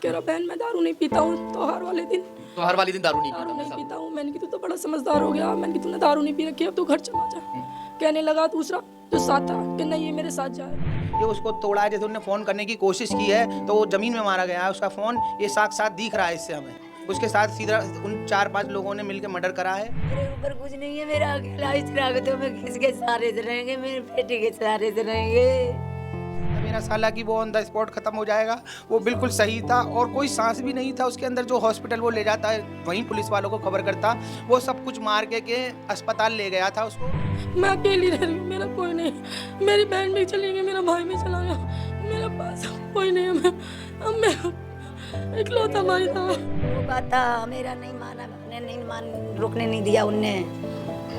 कह रहा बहन मैं दारू नहीं पीता हूँ, त्योहार वाले दिन दारू नहीं दारू नहीं पीता पीता हूँ। मैंने कि तू तो बड़ा समझदार हो गया, मैंने कि तूने दारू नहीं पी रखी, अब तू घर चला जा। कहने लगा दूसरा जो साथ था कि नहीं ये मेरे साथ जाएगा। ये उसको तोड़ा है, जैसे उन्होंने फोन करने की कोशिश की है तो वो जमीन में मारा गया है, उसका फोन ये साथ दिख रहा है इससे हमें। उसके साथ सीधा उन 4-5 लोगों ने मिलकर मर्डर करा है। मेरे ऊपर कुछ नहीं है, मेरा अकेला इतना तो मैं किसके सहारे से रहेंगे, मेरे बेटे के सहारे से रहेंगे। मेरा साला कि वो ऑन द स्पॉट खत्म हो जाएगा, वो बिल्कुल सही था और कोई सांस भी नहीं था उसके अंदर। जो हॉस्पिटल वो ले जाता है वहीं पुलिस वालों को खबर करता, वो सब कुछ मार के अस्पताल ले गया था उसको। मैं अकेली रह रही हूँ, मेरा कोई नहीं, मेरी बहन भी चली गई, मेरा भाई भी चला गया, मेरे पास कोई नहीं है। मैं इकलौता भाई था। रोका था, मेरा नहीं माना, मैंने नहीं मान रुकने नहीं दिया उनने।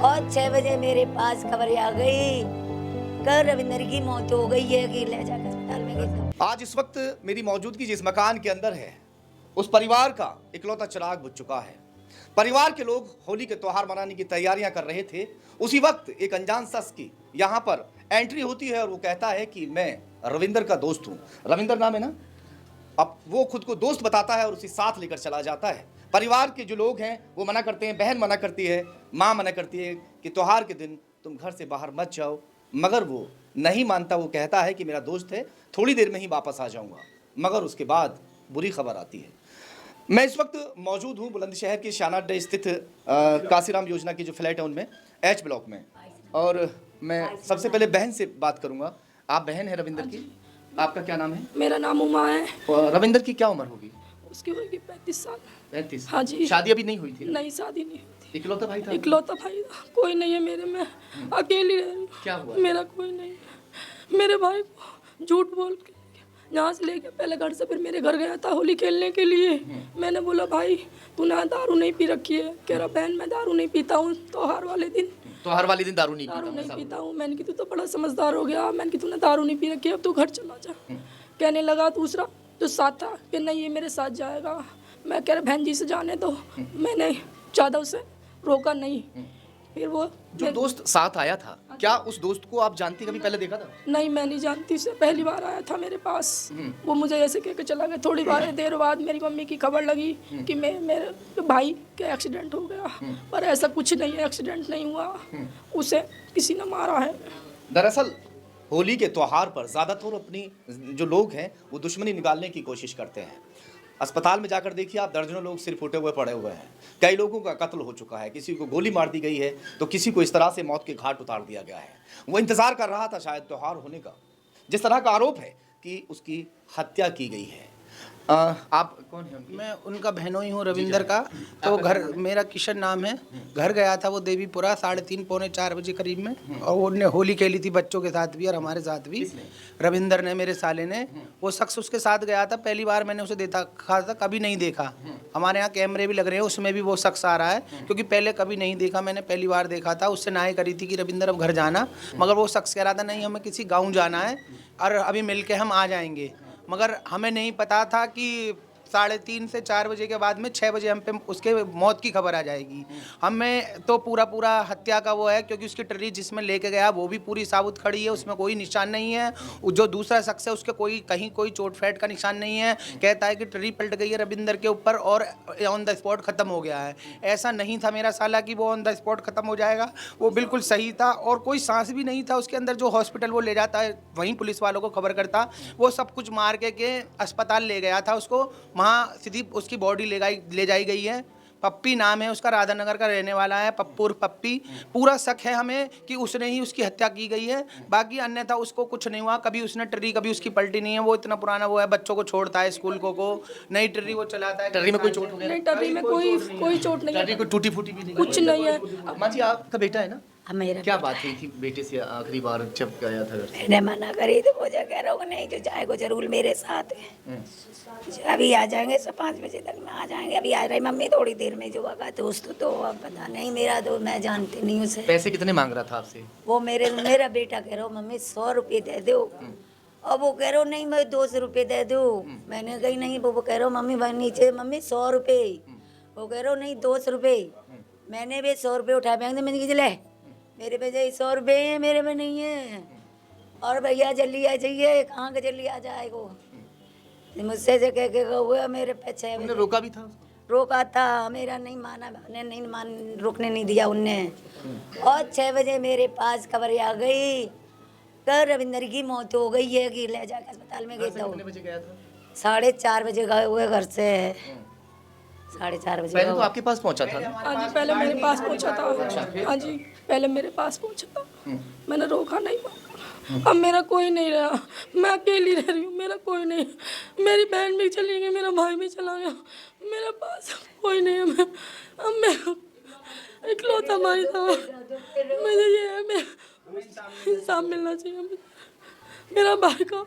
और 6 बजे मेरे पास खबर आ गई कर रविंदर की मौत हो गई है कि ले जाकर अस्पताल में गई। आज इस वक्त मेरी मौजूदगी जिस मकान के अंदर है उस परिवार का इकलौता चिराग बुझ चुका है। परिवार के लोग होली के त्योहार मनाने की तैयारियां कर रहे थे। उसी वक्त एक अनजान शख्स की यहाँ पर एंट्री होती है और वो कहता है कि मैं रविंदर का दोस्त हूँ। रविंदर नाम है ना। अब वो खुद को दोस्त बताता है और उसे साथ लेकर चला जाता है। परिवार के जो लोग हैं वो मना करते हैं, बहन मना करती है, माँ मना करती है कि त्योहार के दिन तुम घर से बाहर मत जाओ, मगर वो नहीं मानता। वो कहता है कि मेरा दोस्त है, थोड़ी देर में ही वापस आ जाऊंगा। मगर उसके बाद बुरी खबर आती है। मैं इस वक्त मौजूद हूँ बुलंदशहर की शाना अड्डा स्थित काशीराम योजना की जो फ्लैट है उनमें एच ब्लॉक में। और मैं सबसे पहले बहन से बात करूंगा। आप बहन है रविंदर की, आपका क्या नाम है? मेरा नाम उमा है। और रविंदर की क्या उम्र होगी? उसकी होगी 35 साल। 35। हाँ जी। शादी अभी नहीं हुई थी? नहीं, शादी नहीं हुई थी। इकलौता भाई था? इकलौता भाई था, कोई नहीं है मेरे में, अकेली रह रही हूँ। क्या हुआ? मेरा कोई नहीं है। मेरे भाई को झूठ बोल के यहाँ से लेके पहले घर से फिर मेरे घर गया था होली खेलने के लिए। मैंने बोला भाई तूने दारू नहीं पी रखी है, कह रहा बहन मैं दारू नहीं पीता हूँ, त्योहार वाले दिन दारू नहीं पीता हूँ। मैंने कि तू तो बड़ा समझदार हो गया, मैंने कि तूने दारू नहीं पी रखी है, अब तू घर चला जा। कहने लगा दूसरा जो साथ था कि नहीं ये मेरे साथ जाएगा। मैं कह रहा बहन जी से जाने दो, मैंने ज़्यादा उसे रोका नहीं। फिर वो जो दोस्त साथ आया था, क्या उस दोस्त को आप जानती, कभी पहले देखा था? नहीं, मैं नहीं जानती उसे, पहली बार आया था मेरे पास। वो मुझे ऐसे कह के चला गया। थोड़ी देर बाद मेरी मम्मी की खबर लगी कि मेरे भाई के एक्सीडेंट हो गया, पर ऐसा कुछ नहीं है, एक्सीडेंट नहीं हुआ, उसे किसी ने मारा है। दरअसल होली के त्योहार पर ज़्यादातर अपनी जो लोग हैं वो दुश्मनी निकालने की कोशिश करते हैं। अस्पताल में जाकर देखिए आप, दर्जनों लोग सिर फूटे हुए पड़े हुए हैं। कई लोगों का कत्ल हो चुका है, किसी को गोली मार दी गई है तो किसी को इस तरह से मौत के घाट उतार दिया गया है। वो इंतज़ार कर रहा था शायद त्योहार होने का। जिस तरह का आरोप है कि उसकी हत्या की गई है। आप कौन है उनकी? मैं उनका बहनों ही हूँ रविंदर का। तो घर मेरा किशन नाम है। घर गया था वो देवीपुरा 3:30 पौने 4 बजे करीब में, और उन्होंने होली खेली थी बच्चों के साथ भी और हमारे साथ भी। रविंदर ने, मेरे साले ने, वो शख्स उसके साथ गया था। पहली बार मैंने उसे देखा था, कभी नहीं देखा। हमारे यहाँ कैमरे भी लग रहे हैं, उसमें भी वो शख्स आ रहा है, क्योंकि पहले कभी नहीं देखा मैंने, पहली बार देखा था। उससे नाई करी थी कि रविंदर अब घर जाना, मगर वो शख्स कह रहा था नहीं हमें किसी गाँव जाना है और अभी मिल के हम आ जाएंगे। मगर हमें नहीं पता था कि 3:30 से 4 बजे के बाद में 6 बजे हम पे उसके मौत की खबर आ जाएगी। हमें तो पूरा हत्या का वो है, क्योंकि उसकी ट्रॉली जिसमें लेके गया वो भी पूरी साबुत खड़ी है, उसमें कोई निशान नहीं है। जो दूसरा शख्स है उसके कहीं कोई चोट फैट का निशान नहीं है। कहता है कि ट्रॉली पलट गई है रविंदर के ऊपर और ऑन द स्पॉट ख़त्म हो गया है। ऐसा नहीं था मेरा साला कि वो ऑन द स्पॉट ख़त्म हो जाएगा, वो बिल्कुल सही था और कोई सांस भी नहीं था उसके अंदर। जो हॉस्पिटल वो ले जाता है वहीं पुलिस वालों को खबर करता, वो सब कुछ मार के अस्पताल ले गया था उसको। वहाँ सीधी उसकी बॉडी ले जाई गई है। पप्पी नाम है उसका, राधानगर का रहने वाला है, पप्पू पप्पी। पूरा शक है हमें कि उसने ही उसकी हत्या की गई है, बाकी अन्यथा उसको कुछ नहीं हुआ। कभी उसने ट्री कभी उसकी पलटी नहीं है। वो इतना पुराना वो है, बच्चों को छोड़ता है स्कूल को नई ट्री वो चलाता है। टर्री में कोई चोट हो गया? नहीं, टर्री में कोई चोट नहीं है, टर्री कोई टूटी फूटी भी नहीं? कुछ नहीं है। अम्मा जी आपका बेटा है ना, मेरा क्या बात हुई थी बेटे से आखिरी बार जब गया था घर से? मैंने मना करी तो वो कह रहा हूँ नहीं जो जाएगा जरूर मेरे साथ है। अभी आ जाएंगे, 5 बजे तक में आ जाएंगे। अभी आ रही मम्मी थोड़ी देर में। जो होगा दोस्त तो अब पता नहीं, मेरा तो मैं जानती नहीं उसे। पैसे कितने मांग रहा था आपसे? वो मेरा बेटा कह रहा हूँ मम्मी 100 रुपये दे दो। अब वो कह रहा हूँ नहीं मैं 200 रुपये दे दो। मैंने कही नहीं, वो कह रहा हूँ मम्मी भाई नीचे मम्मी 100 रुपये। वो कह रहा हूँ नहीं 200 रुपये। मैंने भी 100 रुपये उठा बैंक मैंने कहा ले मेरे पे 100 रुपये है, मेरे में नहीं है। और भैया जल्दी आ जाइए, कहाँ के जल्दी आ जाएगो। मुझसे जो कह के हुआ मेरे पे 6 तुमने बजे रोका भी था उसको? रोका था, मेरा नहीं माना, मैंने नहीं रुकने नहीं दिया उनने। और 6 बजे मेरे पास खबर आ गई तो रविंदर की मौत हो गई है कि ले जाकर अस्पताल में गए तो कितने बजे गया था? 4:30 बजे गए हुए घर से, 4:30 बजे पहले तो गए। आपके पास पहुंचा था ना? हाँ जी, पहले मेरे पास पहुंचा था। हाँ जी, पहले मेरे पास पहुंचा था। मैंने रोका नहीं। अब मेरा कोई नहीं रहा, मैं अकेली रह रही हूँ, मेरा कोई नहीं। मेरी बहन भी चली गई, मेरा भाई भी चला गया, मेरे पास कोई नहीं है। अब मैं इकलौता भाई था, मुझे ये है, मैं इंसाफ मिलना चाहिए मुझे, मेरा भाई का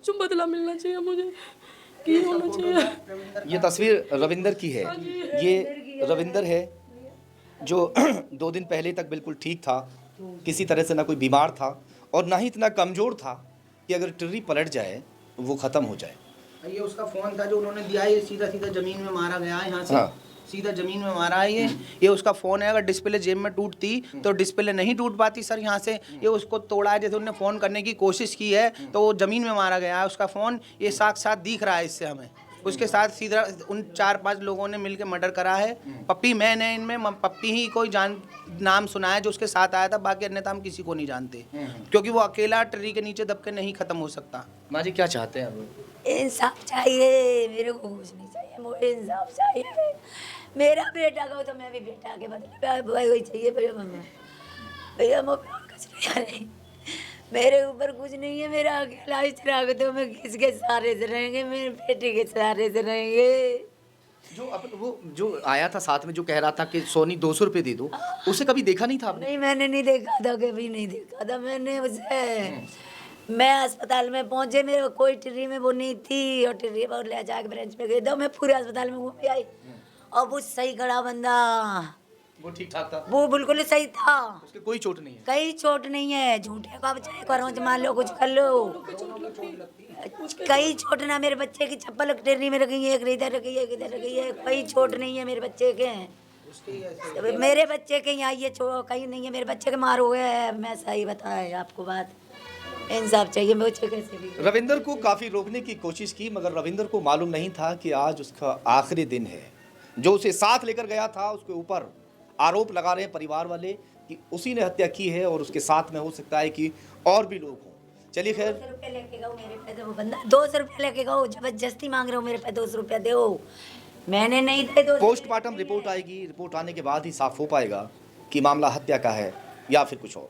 जो बदला मिलना चाहिए मुझे, की होना चाहिए। ये तस्वीर रविंदर की है। ये रविंदर है जो 2 दिन पहले तक बिल्कुल ठीक था, किसी तरह से ना कोई बीमार था और ना ही इतना कमज़ोर था कि अगर टिर्री पलट जाए वो ख़त्म हो जाए। ये उसका फोन था जो उन्होंने दिया है, ये सीधा सीधा जमीन में मारा गया है, यहाँ से हाँ। सीधा जमीन में मारा है। ये उसका फोन है, अगर डिस्प्ले जेब में टूटती तो डिस्प्ले नहीं टूट पाती सर यहाँ से। ये उसको तोड़ा है, जैसे उन्होंने फ़ोन करने की कोशिश की है तो वो ज़मीन में मारा गया है उसका फ़ोन। ये साक्षात दिख रहा है इससे हमें। उसके साथ सीधा उन 4-5 लोगों ने मिलकर मर्डर करा है। पप्पी मैंने इनमें पप्पी ही कोई नाम सुना है जो उसके साथ आया था, बाकी अन्यथा हम किसी को नहीं जानते, क्योंकि वो अकेला ट्री के नीचे दब के नहीं ख़त्म हो सकता। माँ जी क्या चाहते हैं आप? इंसाफ चाहिए, मेरे को कुछ नहीं चाहिए, मुझे इंसाफ चाहिए। मेरा बेटा को तो मैं भी बेटा के बदले वही चाहिए भैया, मुझे और कुछ नहीं है। मेरे ऊपर कुछ नहीं है, मेरा अकेला चिराग, तो मैं किसके सहारे से रहेंगे, मेरे बेटे के सहारे से रहेंगे। वो जो आया था साथ में जो कह रहा था कि सोनी 200 रुपये दे दो, उसे कभी देखा नहीं था आपने? नहीं, मैंने नहीं देखा था, कभी नहीं देखा था मैंने उसे। मैं अस्पताल में पहुंचे, मेरे कोई टिर्री में वो नहीं थी, और टिर्री पर ले जाके ब्रांच में गई, तो मैं पूरे अस्पताल में घूम के आई। और वो सही खड़ा बंदा, वो ठीक ठाक था, वो बिल्कुल सही था, उसके कोई चोट नहीं है। कहीं चोट नहीं है। झूठे का बचाए करो, मान लो कुछ कर लो, कहीं चोट ना। मेरे बच्चे की चप्पल टिर्री में रखी है, एक इधर रखी है, एक इधर रखी है, कहीं चोट नहीं है मेरे बच्चे के। मेरे बच्चे के यहाँ ये कहीं नहीं है, मेरे बच्चे के मार हुए हैं। मैं सही बताए आपको बात, इंसाफ चाहिए मुझे कैसे भी। रविंदर को काफ़ी रोकने की कोशिश की, मगर रविंदर को मालूम नहीं था कि आज उसका आखिरी दिन है। जो उसे साथ लेकर गया था उसके ऊपर आरोप लगा रहे हैं परिवार वाले कि उसी ने हत्या की है, और उसके साथ में हो सकता है कि और भी लोग हों। चलिए खैर, 200 रुपये लेके गो मेरे पे, तो वो बंदा 200 रुपये लेके गो, जबरदस्ती मांग रहे हो मेरे पे 200 रुपया दो, मैंने नहीं दे। 200 पोस्टमार्टम रिपोर्ट आएगी, रिपोर्ट आने के बाद ही साफ हो पाएगा कि मामला हत्या का है या फिर कुछ और।